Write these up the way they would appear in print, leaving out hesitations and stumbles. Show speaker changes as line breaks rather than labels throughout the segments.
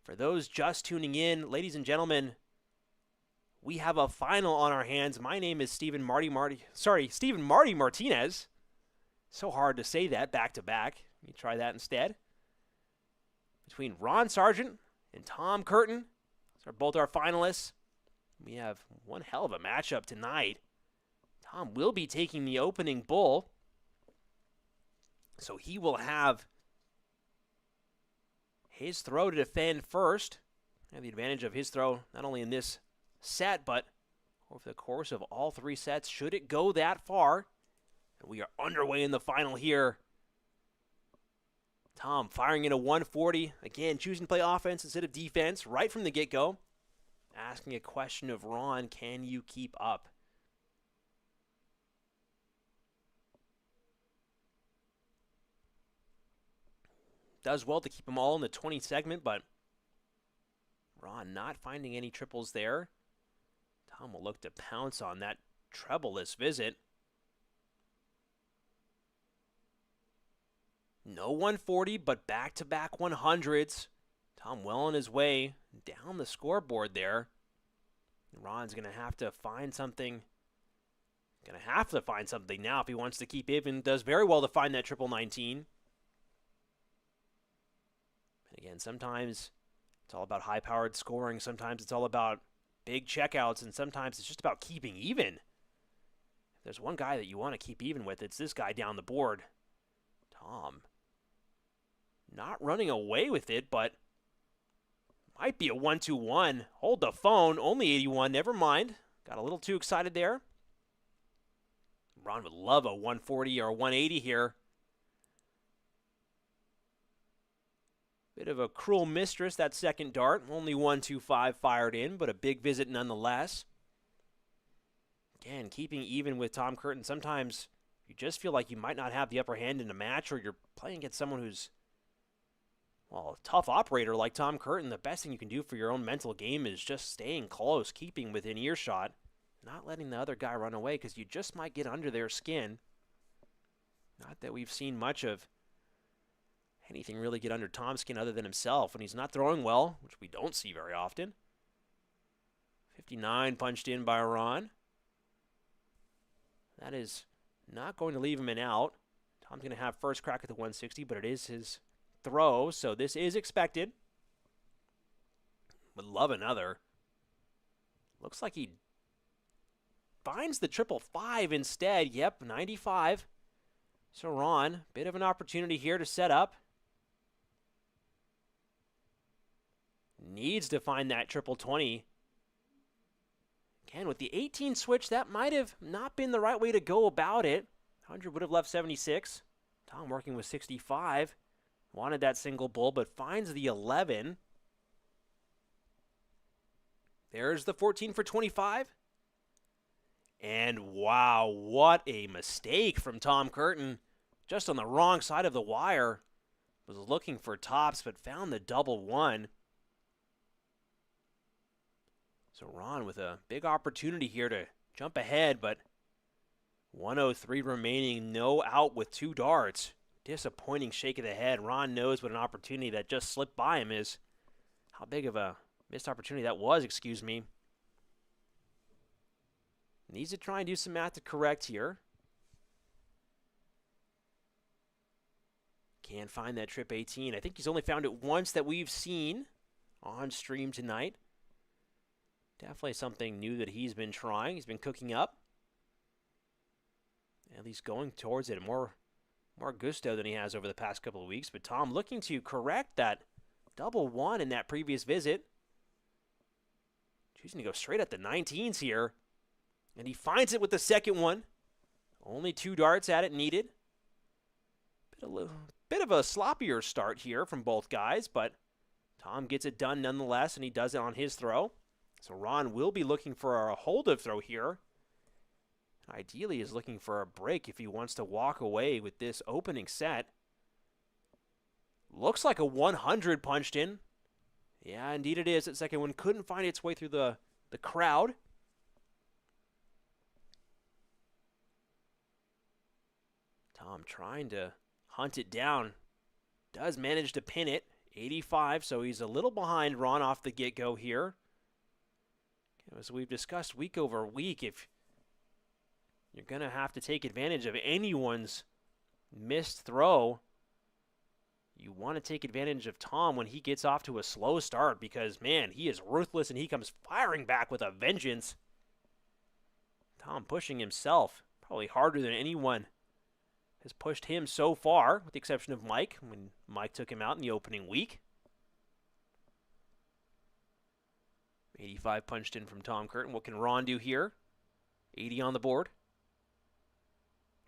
For those just tuning in, ladies and gentlemen, we have a final on our hands. My name is Stephen Marty Martinez. So hard to say that back to back. Let me try that instead. Between Ron Sargent and Tom Curtin, those are both our finalists. We have one hell of a matchup tonight. Tom will be taking the opening bull, so he will have his throw to defend first. Have the advantage of his throw not only in this set, but over the course of all three sets, should it go that far. And we are underway in the final here. Tom firing in a 140. Again, choosing to play offense instead of defense right from the get-go. Asking a question of Ron, can you keep up? Does well to keep them all in the 20 segment, but Ron not finding any triples there. Tom will look to pounce on that treble-less visit. No 140, but back-to-back 100s. Tom well on his way down the scoreboard there. Ron's going to have to find something. Now if he wants to keep even. Does very well to find that triple 19. And again, sometimes it's all about high-powered scoring. Sometimes it's all about big checkouts. And sometimes it's just about keeping even. If there's one guy that you want to keep even with, it's this guy down the board. Tom. Not running away with it, but might be a 1-2-1. Hold the phone. Only 81. Never mind. Got a little too excited there. Ron would love a 140 or a 180 here. Bit of a cruel mistress, that second dart. Only 1-2-5 fired in, but a big visit nonetheless. Again, keeping even with Tom Curtin. Sometimes you just feel like you might not have the upper hand in a match, or you're playing against someone who's, well, a tough operator like Tom Curtin. The best thing you can do for your own mental game is just staying close, keeping within earshot, not letting the other guy run away, because you just might get under their skin. Not that we've seen much of anything really get under Tom's skin other than himself when he's not throwing well, which we don't see very often. 59 punched in by Ron. That is not going to leave him an out. Tom's going to have first crack at the 160, but it is his throw, so this is expected. Would love another. Looks like he finds the 555 instead. Yep, 95. So Ron, bit of an opportunity here to set up. Needs to find that 20. Again, with the 18 switch, that might have not been the right way to go about it. 100 would have left 76. Tom working with 65. Wanted that single bull, but finds the 11. There's the 14 for 25. And wow, what a mistake from Tom Curtin. Just on the wrong side of the wire. Was looking for tops, but found the double one. So Ron with a big opportunity here to jump ahead, but 103 remaining, no out with two darts. Disappointing shake of the head. Ron knows what an opportunity that just slipped by him is. How big of a missed opportunity that was, excuse me. Needs to try and do some math to correct here. Can't find that trip 18. I think he's only found it once that we've seen on stream tonight. Definitely something new that he's been trying. He's been cooking up. At least going towards it more gusto than he has over the past couple of weeks. But Tom looking to correct that double one in that previous visit. Choosing to go straight at the 19s here. And he finds it with the second one. Only two darts at it needed. Bit of a sloppier start here from both guys, but Tom gets it done nonetheless, and he does it on his throw. So Ron will be looking for a hold-of throw here. Ideally is looking for a break if he wants to walk away with this opening set. Looks like a 100 punched in. Yeah, indeed it is. That second one couldn't find its way through the crowd. Tom trying to hunt it down. Does manage to pin it. 85, so he's a little behind Ron off the get-go here. As we've discussed week over week, if you're going to have to take advantage of anyone's missed throw, you want to take advantage of Tom when he gets off to a slow start because, man, he is ruthless and he comes firing back with a vengeance. Tom pushing himself probably harder than anyone has pushed him so far, with the exception of Mike, when Mike took him out in the opening week. 85 punched in from Tom Curtin. What can Ron do here? 80 on the board.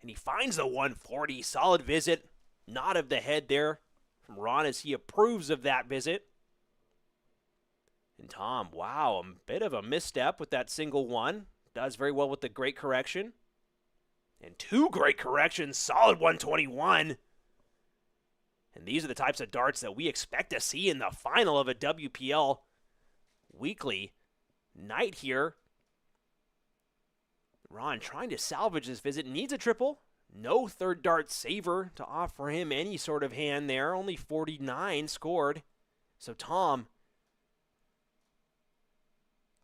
And he finds the 140. Solid visit. Nod of the head there from Ron as he approves of that visit. And Tom, wow, a bit of a misstep with that single one. Does very well with the great correction. And 2 great corrections. Solid 121. And these are the types of darts that we expect to see in the final of a WPL weekly night here. Ron trying to salvage this visit. Needs a triple. No third dart saver to offer him any sort of hand there. Only 49 scored. So Tom,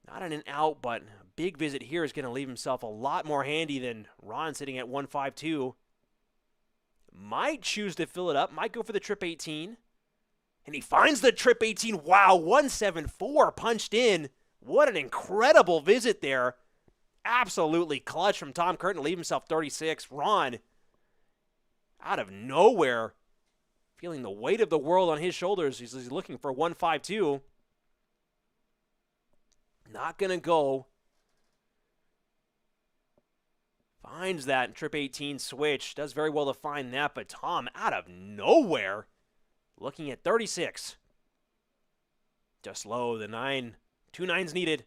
not in an out, but a big visit here is going to leave himself a lot more handy than Ron sitting at 152. Might choose to fill it up. Might go for the trip 18. And he finds the trip 18. Wow, 174 punched in. What an incredible visit there. Absolutely clutch from Tom Curtin to leave himself 36. Ron, out of nowhere, feeling the weight of the world on his shoulders. He's looking for 152. Not going to go. Finds that trip 18 switch. Does very well to find that, but Tom, out of nowhere, looking at 36. Just low, the 9. 2 nines needed.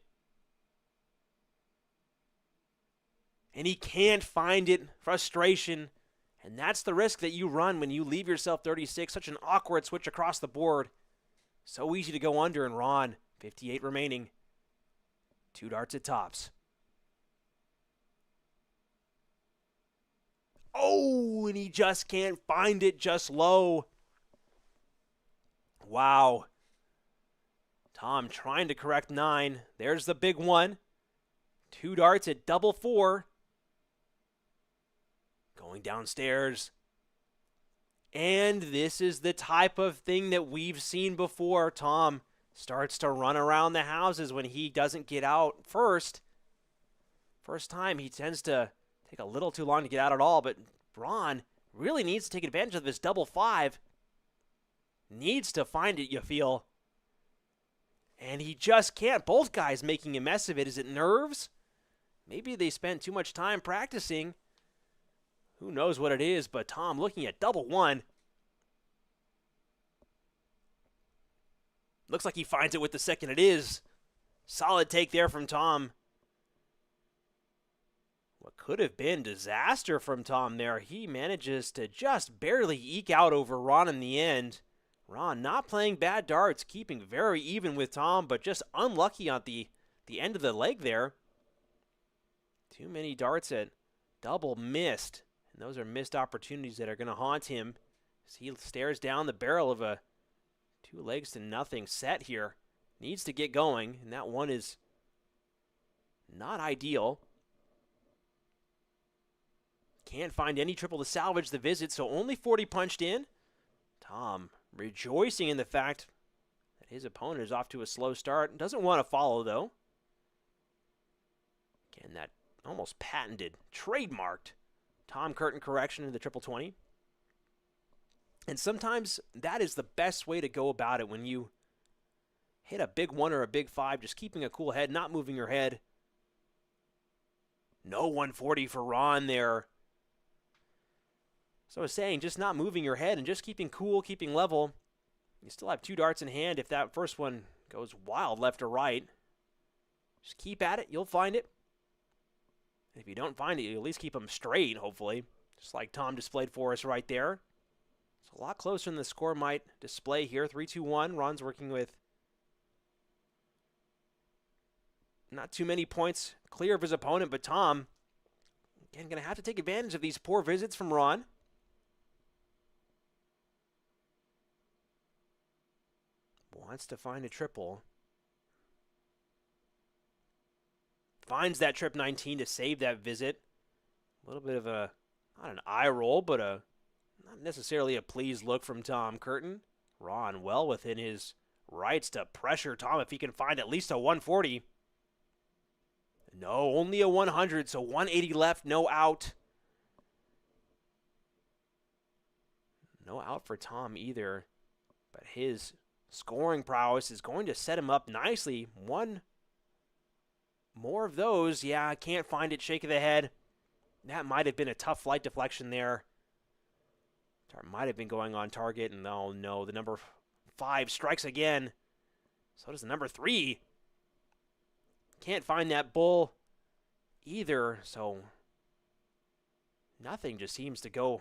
And he can't find it. Frustration. And that's the risk that you run when you leave yourself 36. Such an awkward switch across the board. So easy to go under, and Ron, 58 remaining. 2 darts at tops. Oh, and he just can't find it, just low. Wow. Tom trying to correct 9. There's the big one. 2 darts at double 4. Going downstairs. And this is the type of thing that we've seen before. Tom starts to run around the houses when he doesn't get out first. First time, he tends to take a little too long to get out at all, but Ron really needs to take advantage of this double 5. Needs to find it, you feel. And he just can't. Both guys making a mess of it. Is it nerves? Maybe they spent too much time practicing. Who knows what it is, but Tom looking at double 1. Looks like he finds it with the second it is. Solid take there from Tom. What could have been disaster from Tom there. He manages to just barely eke out over Ron in the end. Ron not playing bad darts, keeping very even with Tom, but just unlucky on the end of the leg there. Too many darts at double missed. And those are missed opportunities that are going to haunt him as he stares down the barrel of a 2 legs to nothing set here. Needs to get going, and that one is not ideal. Can't find any triple to salvage the visit, so only 40 punched in. Tom rejoicing in the fact that his opponent is off to a slow start. Doesn't want to follow, though. Again, that almost patented, trademarked Tom Curtin correction in the triple 20. And sometimes that is the best way to go about it when you hit a big 1 or a big 5, just keeping a cool head, not moving your head. No 140 for Ron there. So I was saying, just not moving your head and just keeping cool, keeping level. You still have 2 darts in hand if that first one goes wild left or right. Just keep at it. You'll find it. If you don't find it, you at least keep them straight, hopefully. Just like Tom displayed for us right there. It's a lot closer than the score might display here. 3-2-1. Ron's working with not too many points clear of his opponent, but Tom, again, going to have to take advantage of these poor visits from Ron. Wants to find a triple. Finds that trip 19 to save that visit. A little bit of a, not an eye roll, but not necessarily a pleased look from Tom Curtin. Ron well within his rights to pressure Tom if he can find at least a 140. No, only a 100, so 180 left, no out. No out for Tom either, but his scoring prowess is going to set him up nicely. One more of those. Yeah, can't find it. Shake of the head. That might have been a tough flight deflection there. Dart might have been going on target, and oh no, the number 5 strikes again. So does the number 3. Can't find that bull either, so nothing just seems to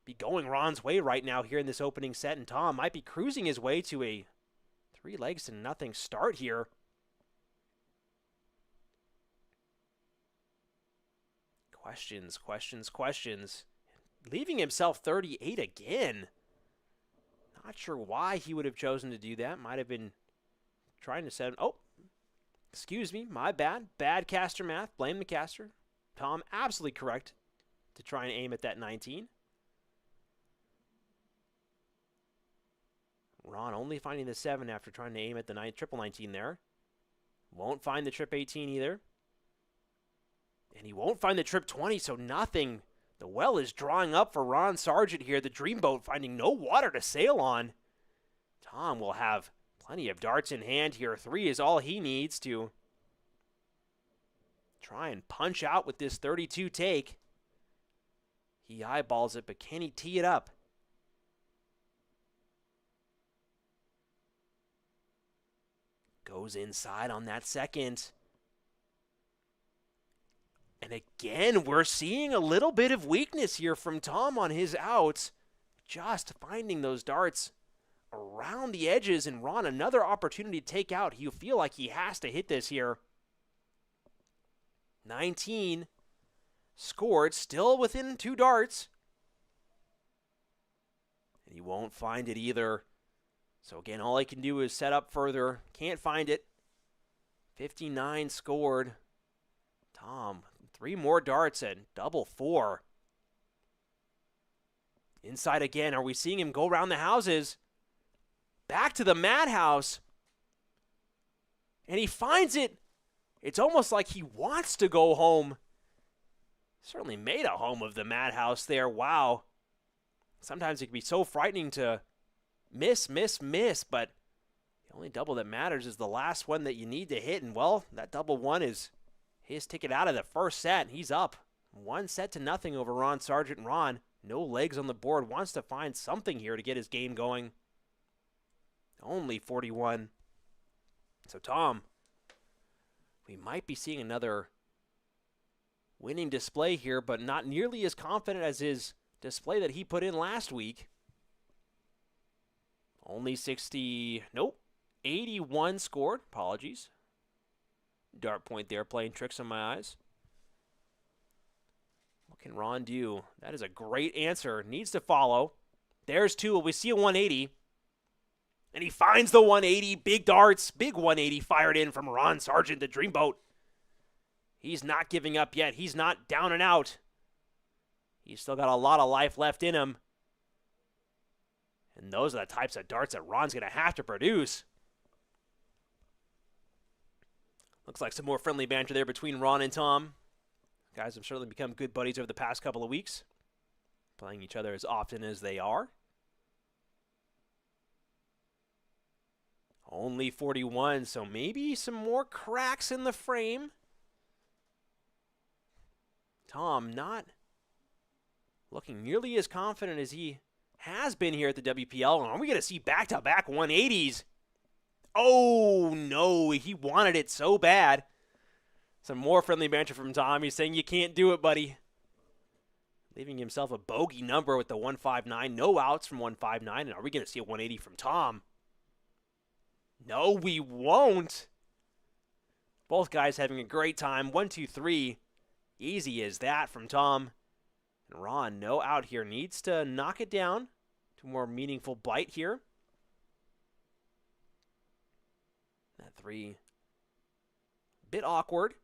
be going Ron's way right now here in this opening set, and Tom might be cruising his way to a 3 legs to nothing start here. Questions, questions, questions. Leaving himself 38 again. Not sure why he would have chosen to do that. Might have been trying to set him. Oh, excuse me, my bad. Bad caster math. Blame the caster. Tom absolutely correct to try and aim at that 19. Ron only finding the 7 after trying to aim at the triple 19 there. Won't find the trip 18 either. And he won't find the trip 20, so nothing. The well is drawing up for Ron Sargent here. The Dreamboat finding no water to sail on. Tom will have plenty of darts in hand here. 3 is all he needs to try and punch out with this 32 take. He eyeballs it, but can he tee it up? Goes inside on that second. And again, we're seeing a little bit of weakness here from Tom on his outs. Just finding those darts around the edges, and Ron another opportunity to take out. He'll feel like he has to hit this here. 19 scored, still within 2 darts. And he won't find it either. So again, all I can do is set up further. Can't find it. 59 scored. Tom, 3 more darts and double 4. Inside again. Are we seeing him go around the houses? Back to the madhouse. And he finds it. It's almost like he wants to go home. Certainly made a home of the madhouse there. Wow. Sometimes it can be so frightening to miss, but the only double that matters is the last one that you need to hit. And, well, that double 1 is his ticket out of the first set. He's up 1-0 over Ron Sargent. Ron, no legs on the board, wants to find something here to get his game going. Only 41. So, Tom, we might be seeing another winning display here, but not nearly as confident as his display that he put in last week. Only 81 scored. Apologies. Dart point there, playing tricks on my eyes. What can Ron do? That is a great answer. Needs to follow. There's 2. We see a 180. And he finds the 180. Big darts. Big 180 fired in from Ron Sargent, the Dreamboat. He's not giving up yet. He's not down and out. He's still got a lot of life left in him. And those are the types of darts that Ron's going to have to produce. Looks like some more friendly banter there between Ron and Tom. Guys have certainly become good buddies over the past couple of weeks, playing each other as often as they are. Only 41, so maybe some more cracks in the frame. Tom not looking nearly as confident as he has been here at the WPL. Are we going to see back-to-back 180s? Oh, no, he wanted it so bad. Some more friendly banter from Tom. He's saying, you can't do it, buddy. Leaving himself a bogey number with the 159. No outs from 159. And are we going to see a 180 from Tom? No, we won't. Both guys having a great time. 1, 2, 3. Easy as that from Tom. And Ron, no out here. Needs to knock it down to a more meaningful bite here. That 3, bit awkward.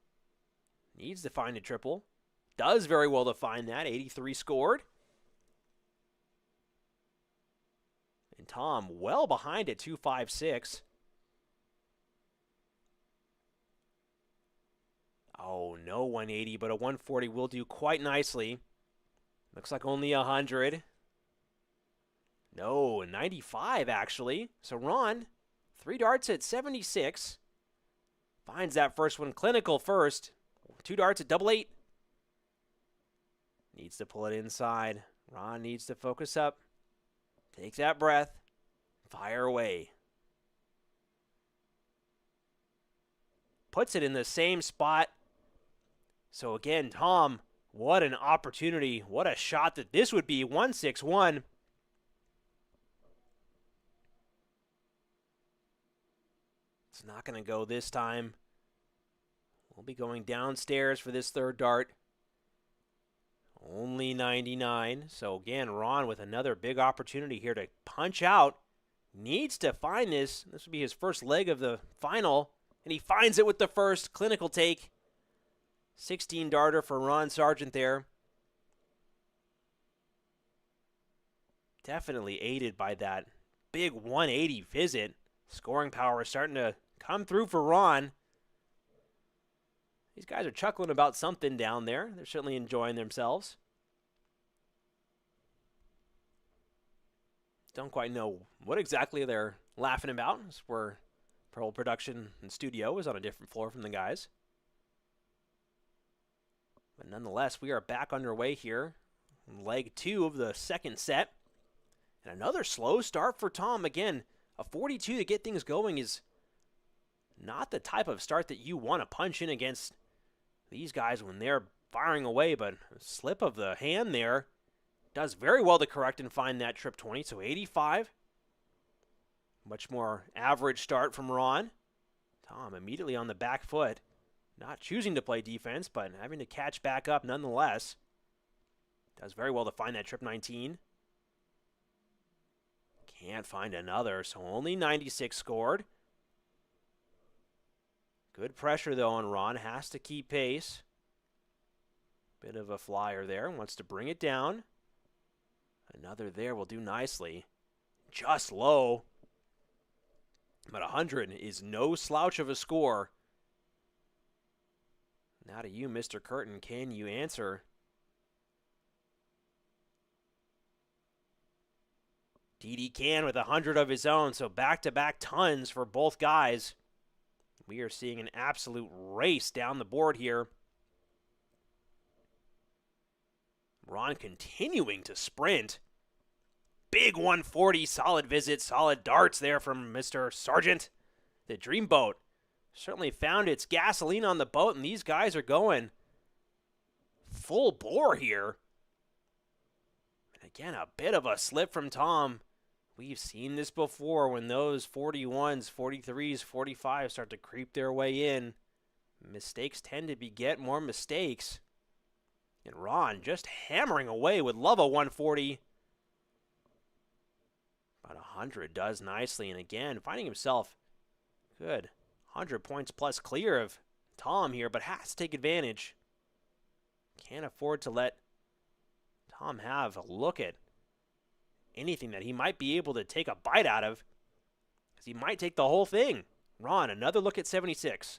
Needs to find a triple. Does very well to find that. 83 scored. And Tom well behind at 256. Oh, no 180, but a 140 will do quite nicely. Looks like only 100. No, 95 actually. So Ron, 3 darts at 76. Finds that first one clinical first. 2 darts at double 8. Needs to pull it inside. Ron needs to focus up. Take that breath. Fire away. Puts it in the same spot. So again, Tom, what an opportunity. What a shot that this would be. 161. It's not going to go this time. We'll be going downstairs for this third dart. Only 99. So again, Ron with another big opportunity here to punch out. Needs to find this. This will be his first leg of the final. And he finds it with the first clinical take. 16 darter for Ron Sargent there. Definitely aided by that big 180 visit. Scoring power is starting to come through for Ron. These guys are chuckling about something down there. They're certainly enjoying themselves. Don't quite know what exactly they're laughing about. It's where Pearl Production and Studio is on a different floor from the guys. But nonetheless, we are back underway here. Leg 2 of the second set. And another slow start for Tom. Again, a 42 to get things going is not the type of start that you want to punch in against these guys when they're firing away, but a slip of the hand there does very well to correct and find that trip 20, so 85. Much more average start from Ron. Tom immediately on the back foot, not choosing to play defense, but having to catch back up nonetheless. Does very well to find that trip 19. Can't find another, so only 96 scored. Good pressure, though, on Ron. Has to keep pace. Bit of a flyer there. Wants to bring it down. Another there will do nicely. Just low. But 100 is no slouch of a score. Now to you, Mr. Curtin. Can you answer? DD can with 100 of his own, so back-to-back tons for both guys. We are seeing an absolute race down the board here. Ron continuing to sprint. Big 140, solid visit, solid darts there from Mr. Sargent. The Dreamboat certainly found its gasoline on the boat, and these guys are going full bore here. And again, a bit of a slip from Tom. We've seen this before when those 41s, 43s, 45s start to creep their way in. Mistakes tend to beget more mistakes. And Ron just hammering away would love a 140. But 100 does nicely. And again, finding himself good 100 points plus clear of Tom here, but has to take advantage. Can't afford to let Tom have a look at anything that he might be able to take a bite out of, because he might take the whole thing. Ron, another look at 76.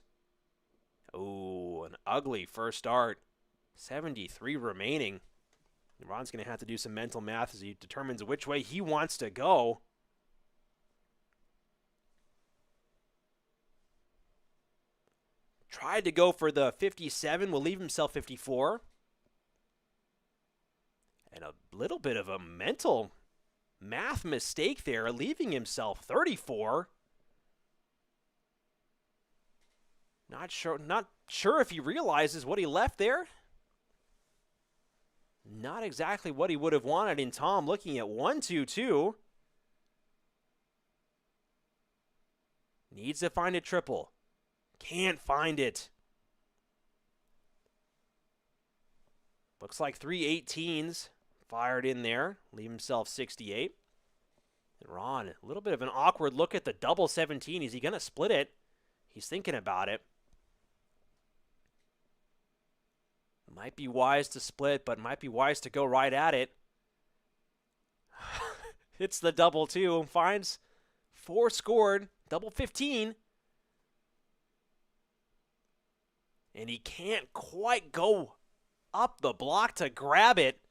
Oh, an ugly first start. 73 remaining. Ron's going to have to do some mental math as he determines which way he wants to go. Tried to go for the 57, will leave himself 54. And a little bit of a mental math mistake there, leaving himself 34. Not sure if he realizes what he left there. Not exactly what he would have wanted in Tom, looking at 1-2-2. Needs to find a triple. Can't find it. Looks like 3 18s fired in there. Leave himself 68. And Ron, a little bit of an awkward look at the double 17. Is he going to split it? He's thinking about it. Might be wise to split, but might be wise to go right at it. Hits the double, too. Finds 4 scored. Double 15. And he can't quite go up the block to grab it.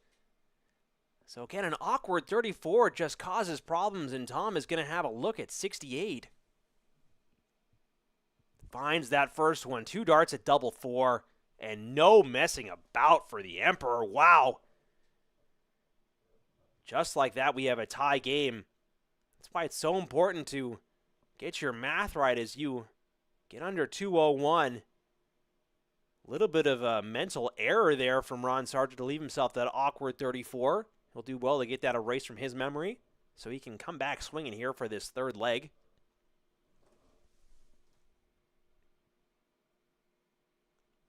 So again, an awkward 34 just causes problems, and Tom is going to have a look at 68. Finds that first one. 2 darts at double 4. And no messing about for the Emperor. Wow. Just like that, we have a tie game. That's why it's so important to get your math right as you get under 201. A little bit of a mental error there from Ron Sargent to leave himself that awkward 34. He'll do well to get that erased from his memory so he can come back swinging here for this third leg.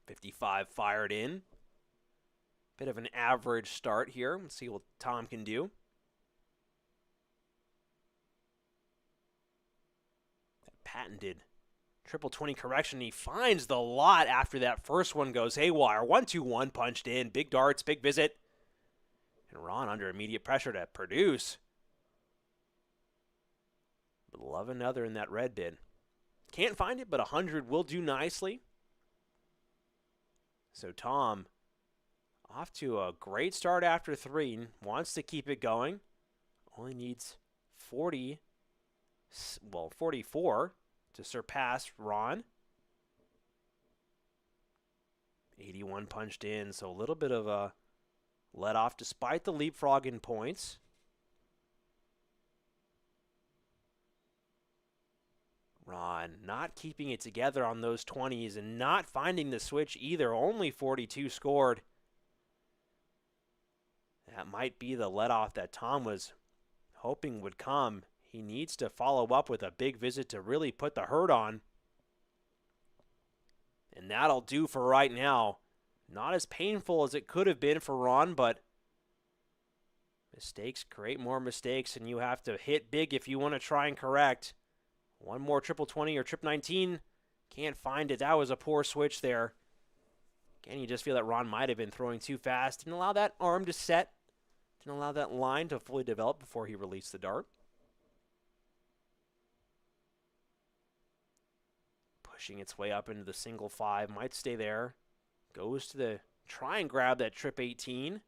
55 fired in. Bit of an average start here. Let's see what Tom can do. That patented triple 20 correction. He finds the lot after that first one goes haywire. 1-2-1 punched in. Big darts, big visit. And Ron under immediate pressure to produce. But love another in that red bid. Can't find it, but 100 will do nicely. So Tom, off to a great start after 3, wants to keep it going. Only needs 44 to surpass Ron. 81 punched in, so a little bit of a let off despite the leapfrog in points. Ron not keeping it together on those 20s and not finding the switch either. Only 42 scored. That might be the let-off that Tom was hoping would come. He needs to follow up with a big visit to really put the hurt on. And that'll do for right now. Not as painful as it could have been for Ron, but mistakes create more mistakes, and you have to hit big if you want to try and correct. One more triple 20 or trip 19. Can't find it. That was a poor switch there. Again, you just feel that Ron might have been throwing too fast. Didn't allow that arm to set. Didn't allow that line to fully develop before he released the dart. Pushing its way up into the single 5. Might stay there. Goes to the try and grab that trip 18.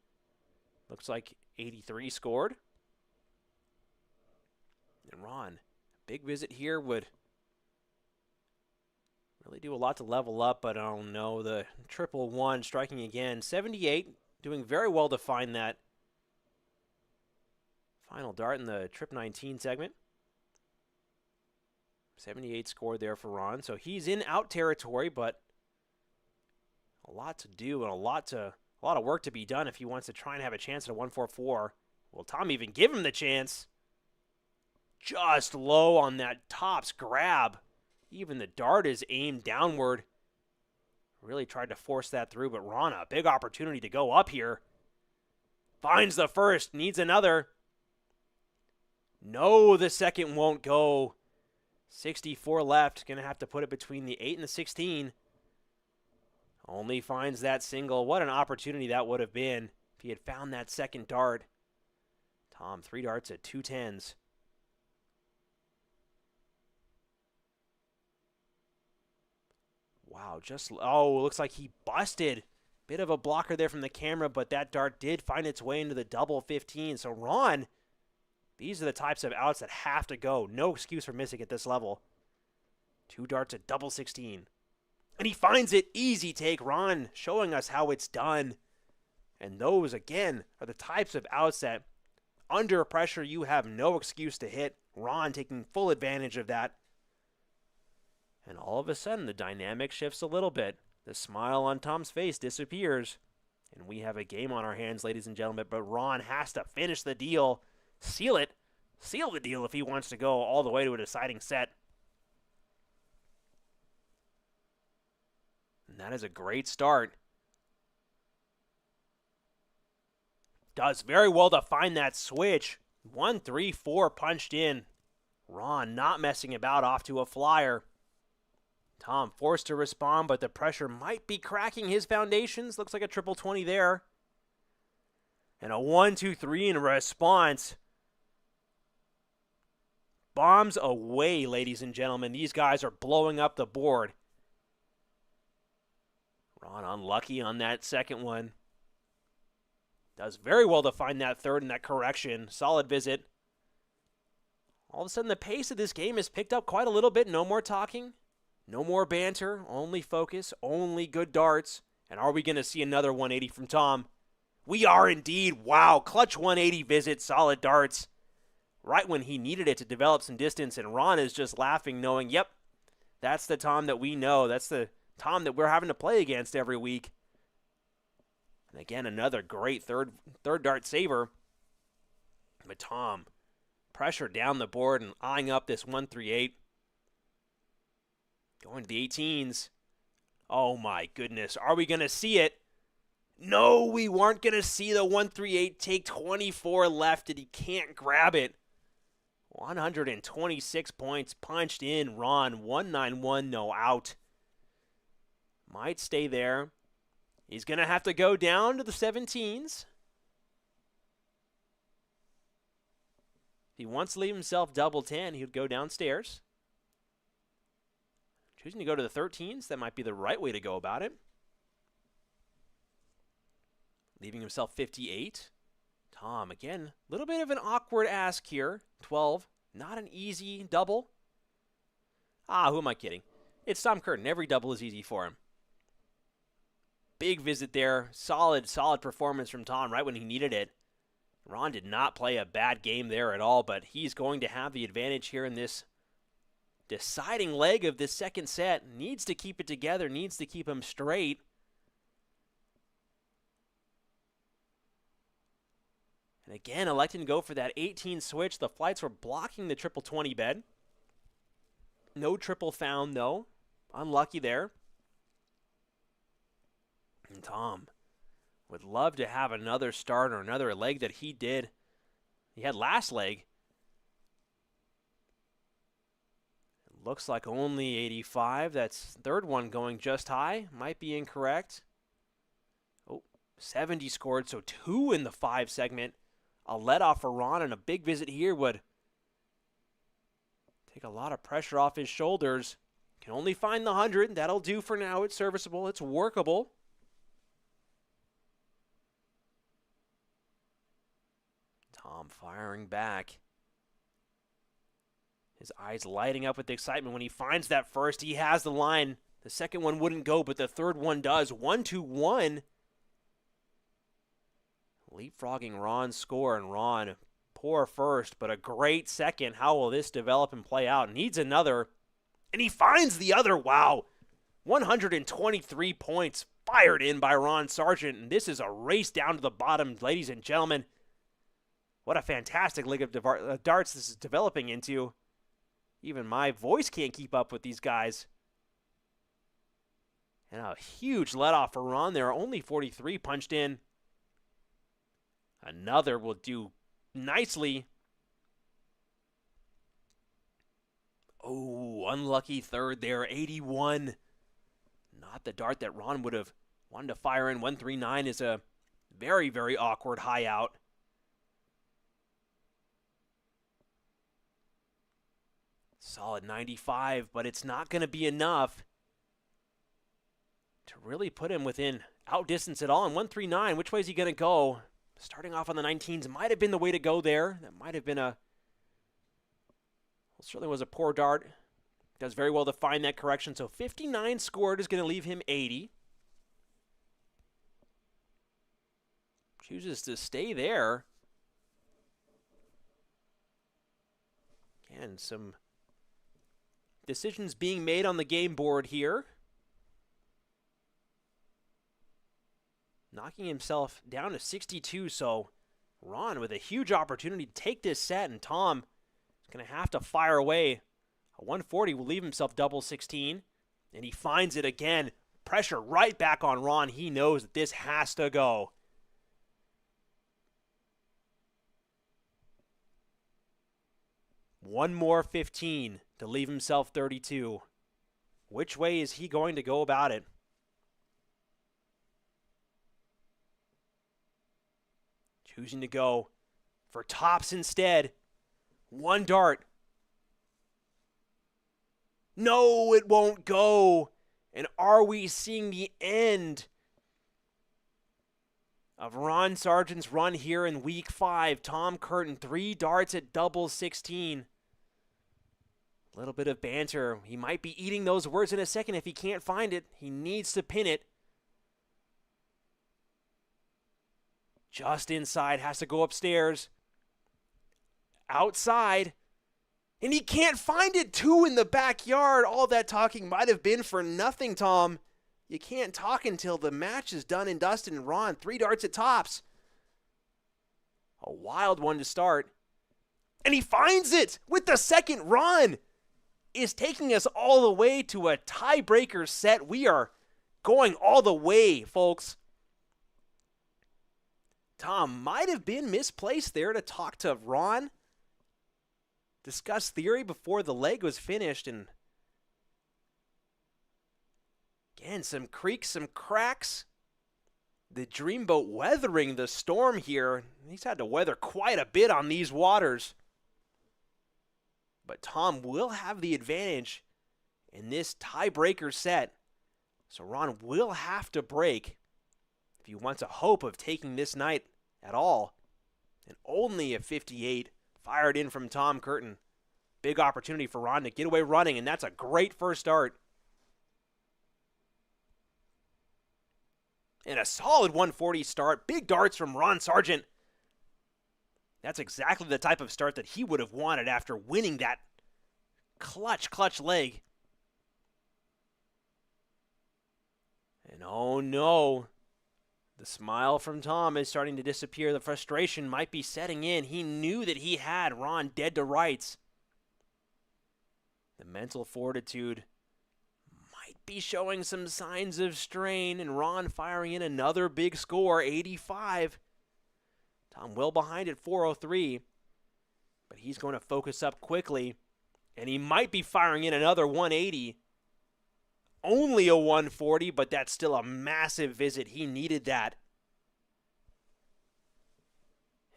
Looks like 83 scored. And Ron, big visit here would really do a lot to level up, but I don't know. The triple 1 striking again. 78, doing very well to find that final dart in the trip 19 segment. 78 scored there for Ron. So he's in out territory, but a lot to do and a lot of work to be done if he wants to try and have a chance at a 144. Will Tom even give him the chance? Just low on that tops grab. Even the dart is aimed downward. Really tried to force that through, but Ron, a big opportunity to go up here. Finds the first, needs another. No, the second won't go. 64 left, going to have to put it between the 8 and the 16. Only finds that single. What an opportunity that would have been if he had found that second dart. Tom, 3 darts at 2 10s. Wow, looks like he busted. Bit of a blocker there from the camera, but that dart did find its way into the double 15. So Ron, these are the types of outs that have to go. No excuse for missing at this level. 2 darts at double 16. And he finds it. Easy take. Ron showing us how it's done. And those, again, are the types of outs that under pressure you have no excuse to hit. Ron taking full advantage of that. And all of a sudden, the dynamic shifts a little bit. The smile on Tom's face disappears. And we have a game on our hands, ladies and gentlemen. But Ron has to finish the deal. Seal it. Seal the deal if he wants to go all the way to a deciding set. And that is a great start. Does very well to find that switch. 1-3-4 punched in. Ron not messing about, off to a flyer. Tom forced to respond, but the pressure might be cracking his foundations. Looks like a triple 20 there. And a 1-2-3 in response. Bombs away, ladies and gentlemen. These guys are blowing up the board. Ron unlucky on that second one. Does very well to find that third and that correction. Solid visit. All of a sudden, the pace of this game has picked up quite a little bit. No more talking. No more banter. Only focus. Only good darts. And are we going to see another 180 from Tom? We are indeed. Wow. Clutch 180 visit. Solid darts. Right when he needed it to develop some distance. And Ron is just laughing, knowing, yep, that's the Tom that we know. That's the Tom that we're having to play against every week. And again, another great third dart saver. But Tom, pressure down the board and eyeing up this 138. Going to the 18s. Oh my goodness. Are we going to see it? No, we weren't going to see the 138 take 24 left and he can't grab it. 126 points punched in. Ron, 191, no out. Might stay there. He's going to have to go down to the 17s. If he wants to leave himself double 10, he would go downstairs. Choosing to go to the 13s, that might be the right way to go about it. Leaving himself 58. Tom, again, a little bit of an awkward ask here. 12, not an easy double. Who am I kidding? It's Tom Curtin. Every double is easy for him. Big visit there. Solid performance from Tom right when he needed it. Ron did not play a bad game there at all, but he's going to have the advantage here in this deciding leg of this second set. Needs to keep it together, needs to keep him straight. And again, electing to go for that 18 switch. The flights were blocking the triple 20 bed. No triple found, though. Unlucky there. And Tom would love to have another start or another leg that he did. He had last leg. It looks like only 85. That's third one going just high. Might be incorrect. 70 scored, so 2 in the 5 segment. A let-off for Ron, and a big visit here would take a lot of pressure off his shoulders. Can only find the 100. That'll do for now. It's serviceable. It's workable. Tom firing back. His eyes lighting up with excitement when he finds that first. He has the line. The second one wouldn't go, but the third one does. 1-2-1. Leapfrogging Ron's score, and Ron, poor first, but a great second. How will this develop and play out? Needs another, and he finds the other. Wow. 123 points fired in by Ron Sargent, and this is a race down to the bottom, ladies and gentlemen. What a fantastic league of darts this is developing into. Even my voice can't keep up with these guys. And a huge let-off for Ron there. Only 43 punched in. Another will do nicely. Oh, unlucky third there. 81. Not the dart that Ron would have wanted to fire in. 139 is a very, very awkward high out. Solid 95, but it's not going to be enough to really put him within outdistance at all. And 139, which way is he going to go? Starting off on the 19s might have been the way to go there. That might have been certainly was a poor dart. Does very well to find that correction. So 59 scored is going to leave him 80. Chooses to stay there. And some decisions being made on the game board here. Knocking himself down to 62, so Ron with a huge opportunity to take this set, and Tom is going to have to fire away. A 140 will leave himself double 16, and he finds it again. Pressure right back on Ron. He knows that this has to go. One more 15 to leave himself 32. Which way is he going to go about it? Choosing to go for tops instead. One dart. No, it won't go. And are we seeing the end of Ron Sargent's run here in week 5? Tom Curtin, 3 darts at double 16. A little bit of banter. He might be eating those words in a second if he can't find it. He needs to pin it. Just inside, has to go upstairs. Outside. And he can't find it, 2 in the backyard. All that talking might have been for nothing, Tom. You can't talk until the match is done and dusted. And Ron, 3 darts at tops. A wild one to start. And he finds it with the second run. Is taking us all the way to a tiebreaker set. We are going all the way, folks. Tom might have been misplaced there to talk to Ron. Discuss theory before the leg was finished. And again, some creaks, some cracks. The Dreamboat weathering the storm here. He's had to weather quite a bit on these waters. But Tom will have the advantage in this tiebreaker set. So Ron will have to break if he wants a hope of taking this night at all. And only a 58 fired in from Tom Curtin. Big opportunity for Ron to get away running, and that's a great first start. And a solid 140 start. Big darts from Ron Sargent. That's exactly the type of start that he would have wanted after winning that clutch leg. And oh no, the smile from Tom is starting to disappear. The frustration might be setting in. He knew that he had Ron dead to rights. The mental fortitude might be showing some signs of strain, and Ron firing in another big score, 85. Tom well behind at 403, but he's going to focus up quickly, and he might be firing in another 180. Only a 140, but that's still a massive visit. He needed that.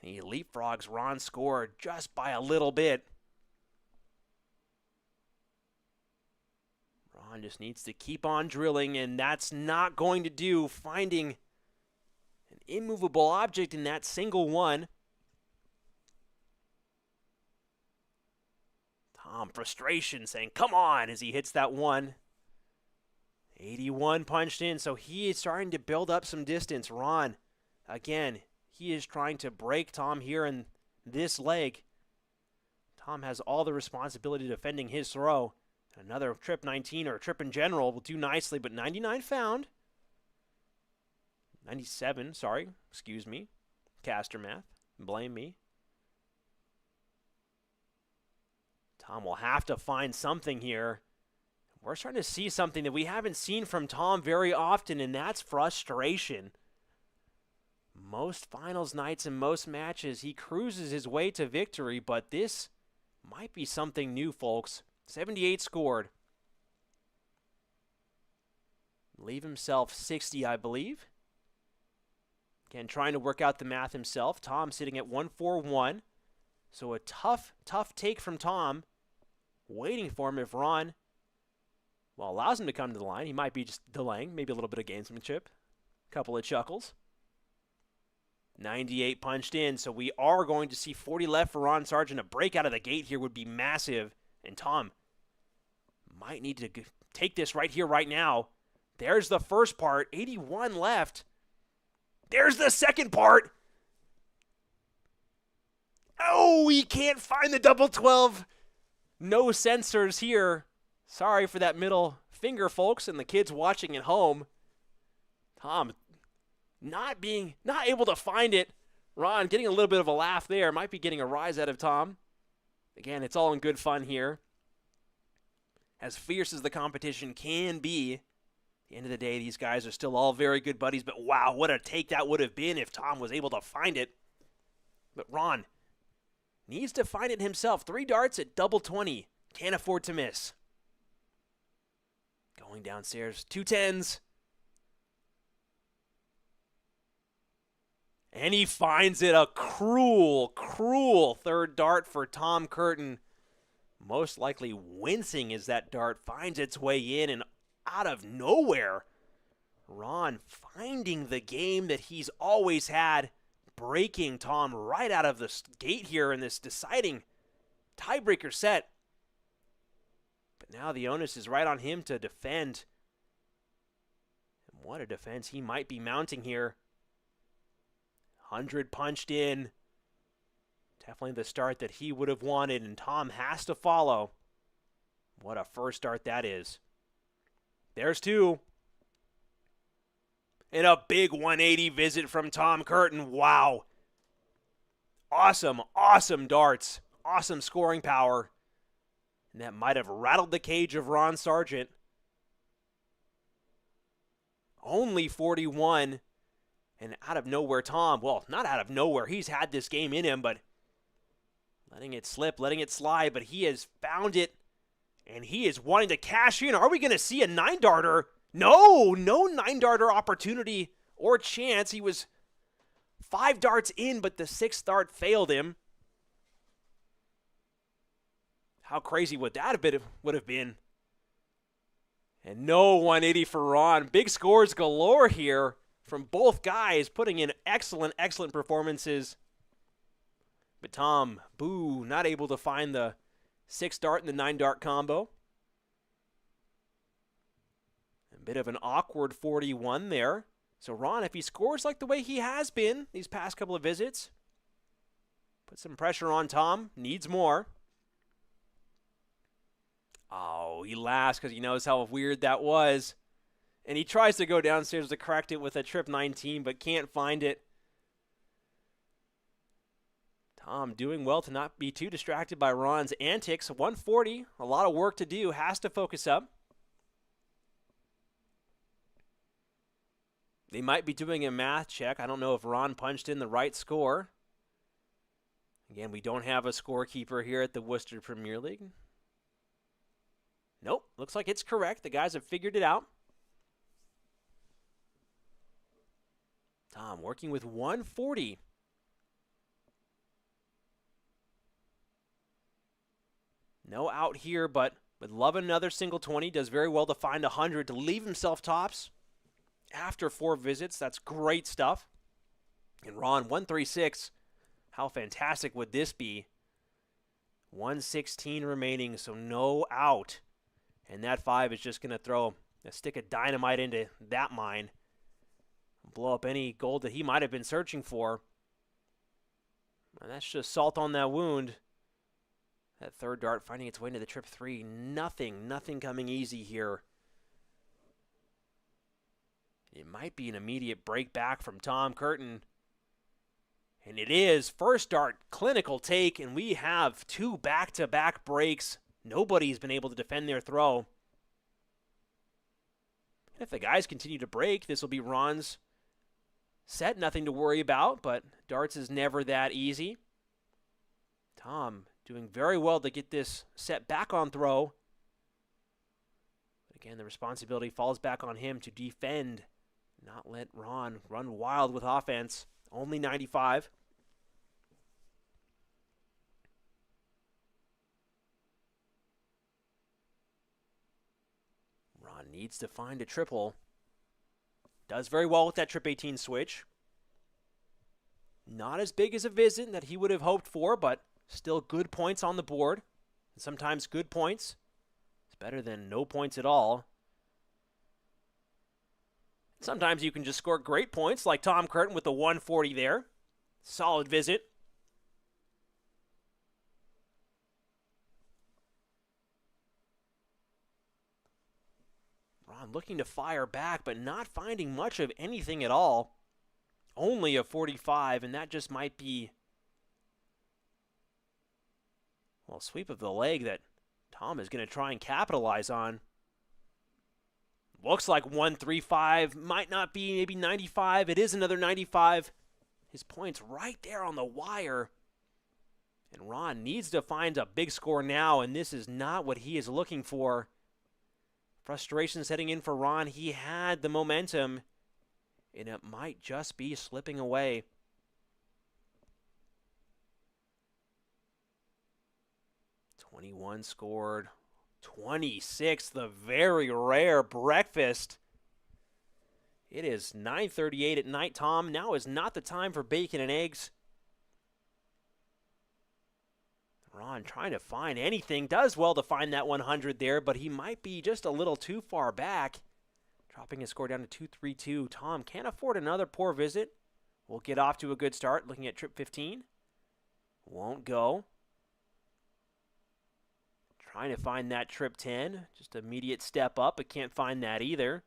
And he leapfrogs Ron's score just by a little bit. Ron just needs to keep on drilling, and that's not going to do. Finding an immovable object in that single one. Tom, frustration, saying, come on, as he hits that one. 81 punched in, so he is starting to build up some distance. Ron, again, he is trying to break Tom here in this leg. Tom has all the responsibility defending his throw. Another trip 19, or a trip in general, will do nicely, but 99 found. 97, sorry, excuse me. Caster math, blame me. Tom will have to find something here. We're starting to see something that we haven't seen from Tom very often, and that's frustration. Most finals nights and most matches, he cruises his way to victory, but this might be something new, folks. 78 scored. Leave himself 60, I believe. Again, trying to work out the math himself. Tom sitting at 141. So a tough take from Tom. Waiting for him if Ron, well, allows him to come to the line. He might be just delaying. Maybe a little bit of gamesmanship. Couple of chuckles. 98 punched in. So we are going to see 40 left for Ron Sargent. A break out of the gate here would be massive. And Tom might need to take this right here, right now. There's the first part. 81 left. There's the second part. Oh, he can't find the double 12. No sensors here. Sorry for that middle finger, folks, and the kids watching at home. Tom not able to find it. Ron getting a little bit of a laugh there. Might be getting a rise out of Tom. Again, it's all in good fun here. As fierce as the competition can be, at the end of the day, these guys are still all very good buddies, but wow, what a take that would have been if Tom was able to find it. But Ron needs to find it himself. 3 darts at double 20. Can't afford to miss. Going downstairs. 2 10s. And he finds it. A cruel, cruel third dart for Tom Curtin. Most likely wincing as that dart finds its way in, and out of nowhere, Ron finding the game that he's always had, breaking Tom right out of the gate here in this deciding tiebreaker set. But now the onus is right on him to defend. And what a defense he might be mounting here. 100 punched in. Definitely the start that he would have wanted, and Tom has to follow. What a first start that is. There's 2. And a big 180 visit from Tom Curtin. Wow. Awesome, awesome darts. Awesome scoring power. And that might have rattled the cage of Ron Sargent. Only 41. And out of nowhere, Tom, well, not out of nowhere. He's had this game in him, but letting it slip, letting it slide. But he has found it, and he is wanting to cash in. Are we going to see a 9-darter? No 9-darter opportunity or chance. He was 5 darts in, but the 6th dart failed him. How crazy would that have been? And no 180 for Ron. Big scores galore here from both guys, putting in excellent, excellent performances. But Tom, not able to find the 6 dart and the 9-dart combo. A bit of an awkward 41 there. So Ron, if he scores like the way he has been these past couple of visits, put some pressure on Tom. Needs more. Oh, he laughs because he knows how weird that was. And he tries to go downstairs to correct it with a trip 19, but can't find it. Tom doing well to not be too distracted by Ron's antics. 140, a lot of work to do, has to focus up. They might be doing a math check. I don't know if Ron punched in the right score. Again, we don't have a scorekeeper here at the Worcester Premier League. Nope, looks like it's correct. The guys have figured it out. Tom working with 140. No out here, but would love another single 20. Does very well to find 100 to leave himself tops after 4 visits. That's great stuff. And Ron, 136. How fantastic would this be? 116 remaining, so no out. And that 5 is just going to throw a stick of dynamite into that mine. Blow up any gold that he might have been searching for. And that's just salt on that wound. That 3rd dart finding its way into the trip 3. Nothing coming easy here. It might be an immediate break back from Tom Curtin. And it is. First dart, clinical take, and we have 2 back-to-back breaks. Nobody's been able to defend their throw. And if the guys continue to break, this will be Ron's set. Nothing to worry about, but darts is never that easy. Tom doing very well to get this set back on throw. But again, the responsibility falls back on him to defend, not let Ron run wild with offense. Only 95. Ron needs to find a triple. Does very well with that trip 18 switch. Not as big as a visit that he would have hoped for, but still good points on the board. And sometimes good points. It's better than no points at all. Sometimes you can just score great points like Tom Curtin with the 140 there. Solid visit. Ron looking to fire back, but not finding much of anything at all. Only a 45, and that just might be, well, sweep of the leg that Tom is going to try and capitalize on. Looks like 135, might not be, maybe 95. It is another 95. His point's right there on the wire. And Ron needs to find a big score now, and this is not what he is looking for. Frustration setting in for Ron. He had the momentum, and it might just be slipping away. "21 scored. 26, the very rare breakfast. It is 9:38 at night, Tom. Now is not the time for bacon and eggs. Ron trying to find anything. Does well to find that 100 there, but he might be just a little too far back. Dropping his score down to 232. Tom can't afford another poor visit. We'll get off to a good start looking at trip 15. Won't go. Trying to find that trip 10. Just immediate step up, but can't find that either.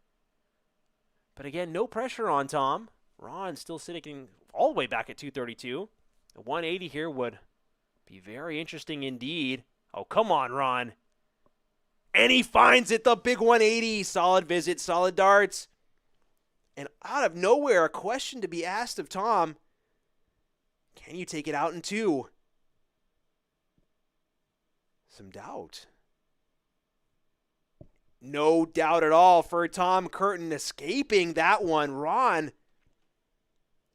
But again, no pressure on Tom. Ron still sitting all the way back at 232. A 180 here would be very interesting indeed. Oh, come on, Ron. And he finds it, the big 180. Solid visit, solid darts. And out of nowhere, a question to be asked of Tom. Can you take it out in two? Some doubt. No doubt at all for Tom Curtin escaping that one. Ron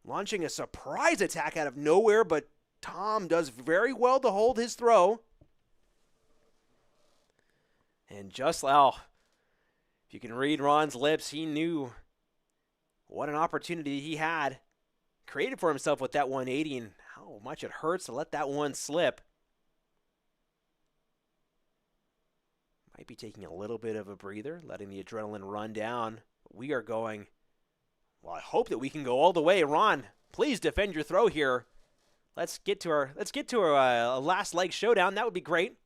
launching a surprise attack out of nowhere, but Tom does very well to hold his throw. And just, well, if you can read Ron's lips, he knew what an opportunity he had created for himself with that 180 and how much it hurts to let that one slip. Might be taking a little bit of a breather, letting the adrenaline run down. We are going, well, I hope that we can go all the way. Ron, please defend your throw here. Let's get to our last leg showdown. That would be great.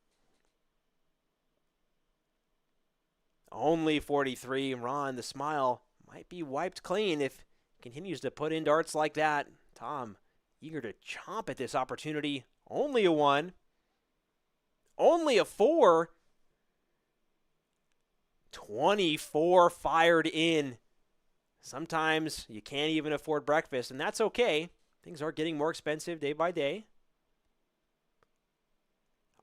Only 43. Ron, the smile might be wiped clean if he continues to put in darts like that. Tom, eager to chomp at this opportunity. Only a 1. Only a 4. 24 fired in. Sometimes you can't even afford breakfast, and that's okay. Things are getting more expensive day by day.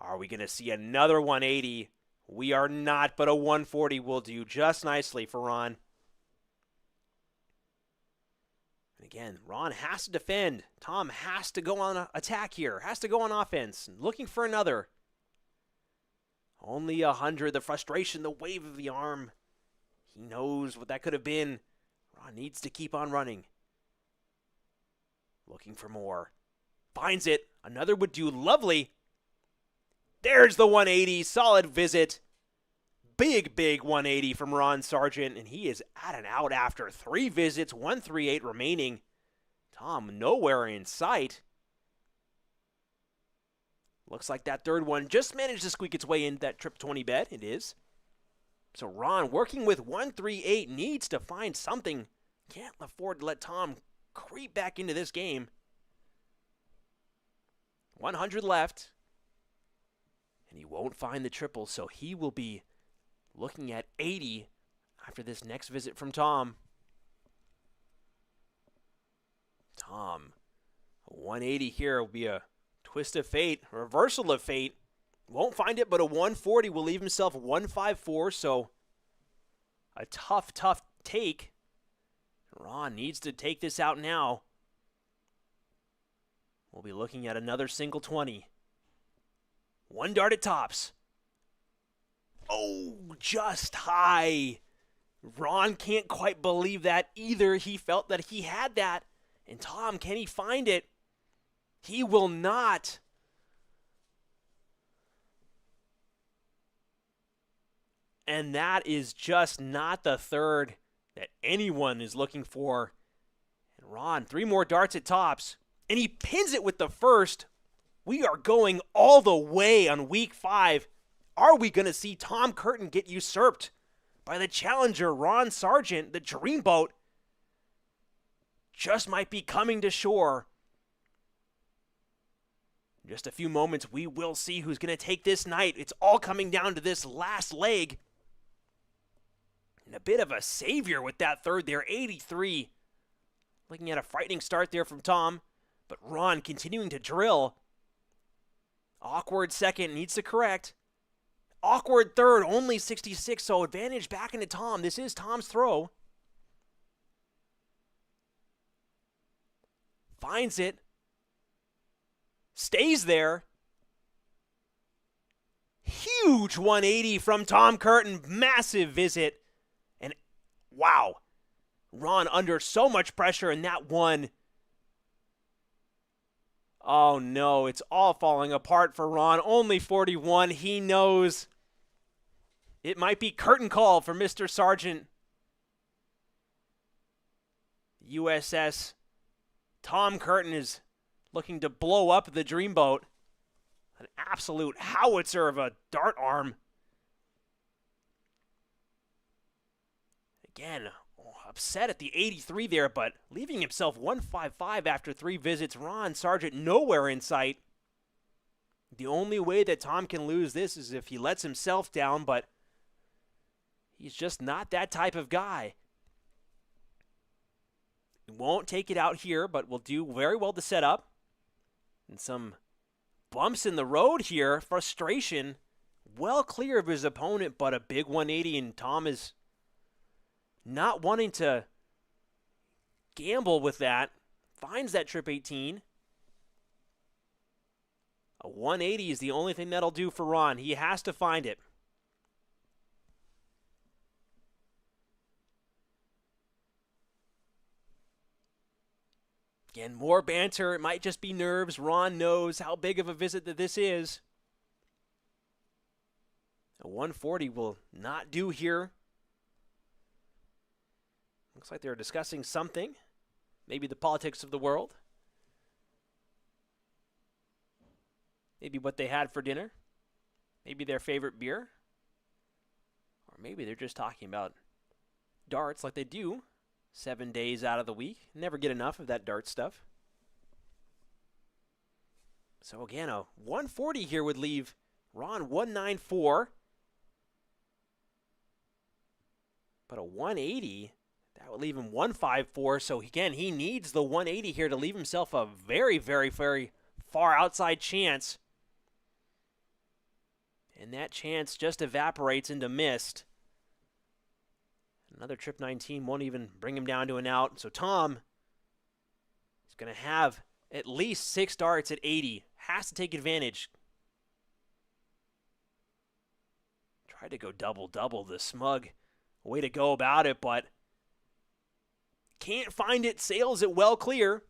Are we going to see another 180? We are not, but a 140 will do just nicely for Ron. And again, Ron has to defend. Tom has to go on attack here, has to go on offense, looking for another. Only 100, the frustration, the wave of the arm. He knows what that could have been. Ron needs to keep on running. Looking for more. Finds it. Another would do lovely. There's the 180. Solid visit. Big, big 180 from Ron Sargent. And he is at and out after 3 visits. 138 remaining. Tom nowhere in sight. Looks like that third one just managed to squeak its way into that trip 20 bet. It is. So Ron, working with 138, needs to find something. Can't afford to let Tom creep back into this game. 100 left. And he won't find the triple, so he will be looking at 80 after this next visit from Tom. Tom, a 180 here will be a twist of fate, reversal of fate. Won't find it, but a 140 will leave himself 154, so a tough take. Ron needs to take this out now. We'll be looking at another single 20. 1 dart at tops. Oh, just high. Ron can't quite believe that either. He felt that he had that. And Tom, can he find it? He will not. And that is just not the third that anyone is looking for. And Ron, 3 more darts at tops. And he pins it with the first. We are going all the way on week 5. Are we going to see Tom Curtin get usurped by the challenger, Ron Sargent? The dreamboat just might be coming to shore. In just a few moments, we will see who's going to take this night. It's all coming down to this last leg. And a bit of a savior with that third there, 83. Looking at a frightening start there from Tom, but Ron continuing to drill. Awkward second, needs to correct. Awkward third, only 66, so advantage back into Tom. This is Tom's throw. Finds it. Stays there. Huge 180 from Tom Curtin. Massive visit. And wow. Ron under so much pressure in that one. Oh no, it's all falling apart for Ron. Only 41. He knows it might be curtain call for Mr. Sargent. USS Tom Curtin is looking to blow up the Dreamboat. An absolute howitzer of a dart arm. Again, upset at the 83 there, but leaving himself 155 after 3 visits. Ron Sargent nowhere in sight. The only way that Tom can lose this is if he lets himself down, but he's just not that type of guy. He won't take it out here, but will do very well to set up. And some bumps in the road here. Frustration. Well clear of his opponent, but a big 180, and Tom is not wanting to gamble with that. Finds that trip 18. A 180 is the only thing that'll do for Ron. He has to find it. Again, more banter. It might just be nerves. Ron knows how big of a visit that this is. A 140 will not do here. Looks like they're discussing something. Maybe the politics of the world. Maybe what they had for dinner. Maybe their favorite beer. Or maybe they're just talking about darts like they do 7 days out of the week. Never get enough of that dart stuff. So again, a 140 here would leave Ron 194. But a 180, that would leave him 154. So again, he needs the 180 here to leave himself a very, very, very far outside chance. And that chance just evaporates into mist. Another trip 19 won't even bring him down to an out. So Tom is going to have at least 6 darts at 80. Has to take advantage. Tried to go double-double, the smug way to go about it, but can't find it, sails it well clear.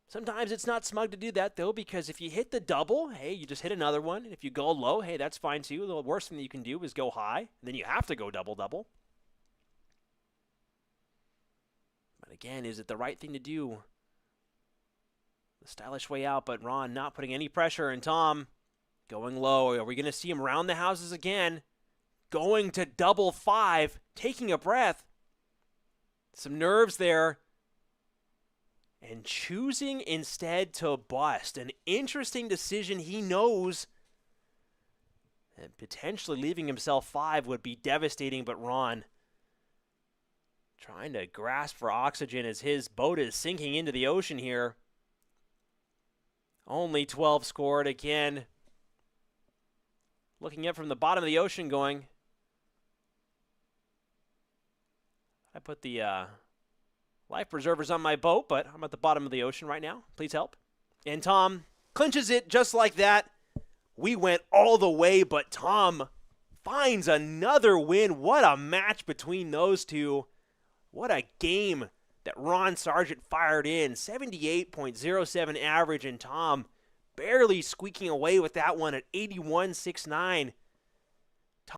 Sometimes it's not smug to do that, though, because if you hit the double, hey, you just hit another one. And if you go low, hey, that's fine, too. The worst thing that you can do is go high, and then you have to go double-double. But again, is it the right thing to do? The stylish way out, but Ron not putting any pressure, and Tom going low. Are we going to see him round the houses again? Going to double 5, taking a breath. Some nerves there. And choosing instead to bust. An interesting decision. He knows that potentially leaving himself 5 would be devastating, but Ron trying to grasp for oxygen as his boat is sinking into the ocean here. Only 12 scored again. Looking up from the bottom of the ocean going, I put the life preservers on my boat, but I'm at the bottom of the ocean right now. Please help. And Tom clinches it just like that. We went all the way, but Tom finds another win. What a match between those two. What a game that Ron Sargent fired in. 78.07 average, and Tom barely squeaking away with that one at 81.69.